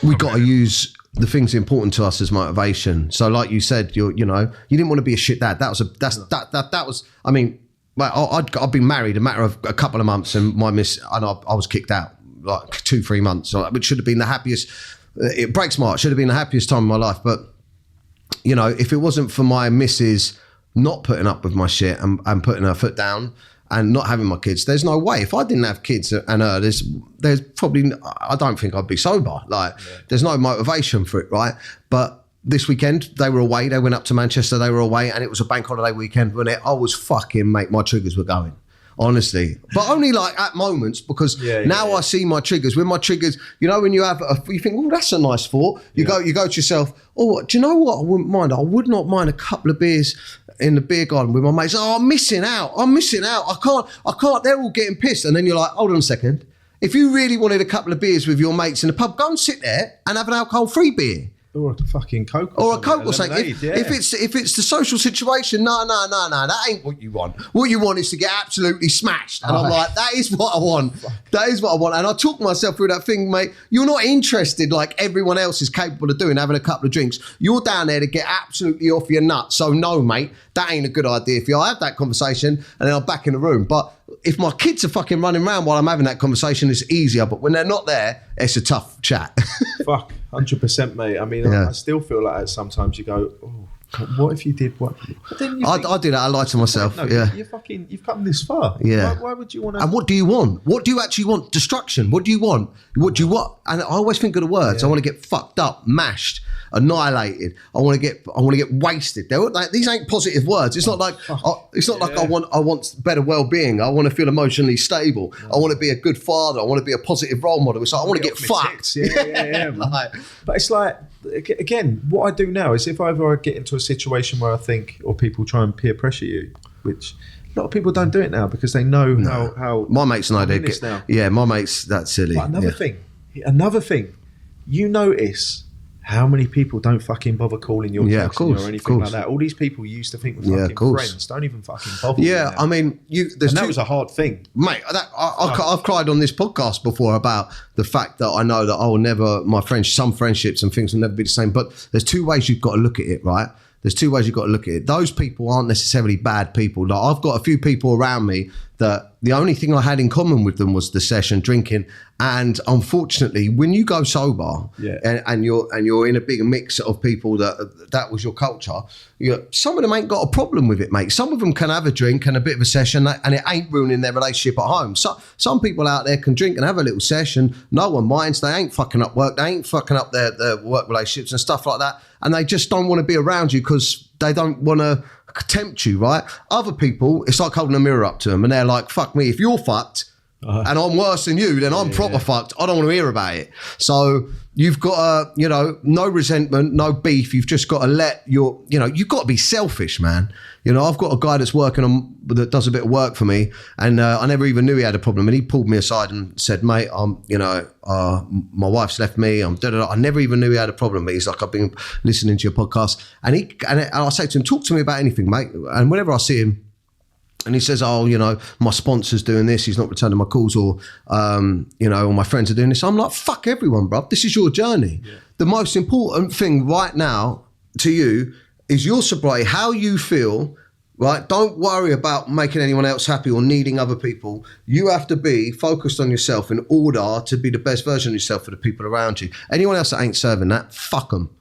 we got to use the things important to us as motivation. So like you said, you didn't want to be a shit dad. That was, I mean, I'd been married a matter of a couple of months, and I was kicked out like 2-3 months, which should have been the happiest. It breaks my heart. Should have been the happiest time of my life. But if it wasn't for my missus not putting up with my shit and putting her foot down and not having my kids, there's no way. If I didn't have kids and her, there's probably, I don't think I'd be sober. There's no motivation for it, right? But this weekend, they were away. They went up to Manchester. They were away, and it was a bank holiday weekend. When I was fucking, mate, my triggers were going. Honestly, but only like at moments, because I see my triggers. When my triggers, when you have, you think, oh, that's a nice thought. You go to yourself, oh, do you know what? I wouldn't mind. I would not mind a couple of beers in the beer garden with my mates. Oh, I'm missing out. I can't. They're all getting pissed. And then you're like, hold on a second. If you really wanted a couple of beers with your mates in the pub, go and sit there and have an alcohol-free beer. Or a fucking Coke. Or a Coke or something. If it's the social situation, no, that ain't what you want. What you want is to get absolutely smashed. And I'm like, that is what I want. That is what I want. And I talk myself through that thing, mate. You're not interested like everyone else is capable of doing, having a couple of drinks. You're down there to get absolutely off your nut. So no, mate, that ain't a good idea for you. I have that conversation and then I'm back in the room. But if my kids are fucking running around while I'm having that conversation, it's easier. But when they're not there, it's a tough chat. Fuck, 100%, mate. I mean, I still feel like that sometimes. You go, oh, what if you did what? I do that. I lie to myself. You've come this far. Yeah. Why would you want to? And what do you want? What do you actually want? Destruction. What do you want? What do you want? And I always think of the words. I want to get fucked up, mashed, annihilated. I want to get wasted. These ain't positive words. It's not like I want better well-being. I want to feel emotionally stable. I want to be a good father. I want to be a positive role model. It's like I want to get fucked. Yeah. But it's like, again, what I do now is if I get into a situation where I think, or people try and peer pressure you, which a lot of people don't do it now because they know how my mates know they get now. Yeah, my mates, that's silly. But another thing, you notice how many people don't fucking bother calling your taxi or anything like that. All these people you used to think were fucking friends don't even fucking bother. Yeah, I mean, that was a hard thing, mate. I've cried on this podcast before about the fact that I know that some friendships and things will never be the same. But there's two ways you've got to look at it, right? There's two ways you've got to look at it. Those people aren't necessarily bad people. Like, I've got a few people around me that the only thing I had in common with them was the session drinking. And unfortunately, when you go sober and you're in a big mix of people that was your culture, some of them ain't got a problem with it, mate. Some of them can have a drink and a bit of a session and it ain't ruining their relationship at home. So some people out there can drink and have a little session. No one minds. They ain't fucking up work. They ain't fucking up their work relationships and stuff like that. And they just don't want to be around you because they don't want to tempt you, right? Other people, it's like holding a mirror up to them and they're like, fuck me, if you're fucked and I'm worse than you, then I'm proper fucked. I don't want to hear about it. So you've got to, no resentment, no beef. You've just got to let you've got to be selfish, man. I've got a guy that's that does a bit of work for me, and I never even knew he had a problem. And he pulled me aside and said, mate, my wife's left me. I never even knew he had a problem. But he's like, I've been listening to your podcast. And I say to him, talk to me about anything, mate. And whenever I see him, and he says, my sponsor's doing this, he's not returning my calls, or or my friends are doing this. I'm like, fuck everyone, bruv. This is your journey. Yeah. The most important thing right now to you is your sobriety, how you feel, right? Don't worry about making anyone else happy or needing other people. You have to be focused on yourself in order to be the best version of yourself for the people around you. Anyone else that ain't serving that, fuck them.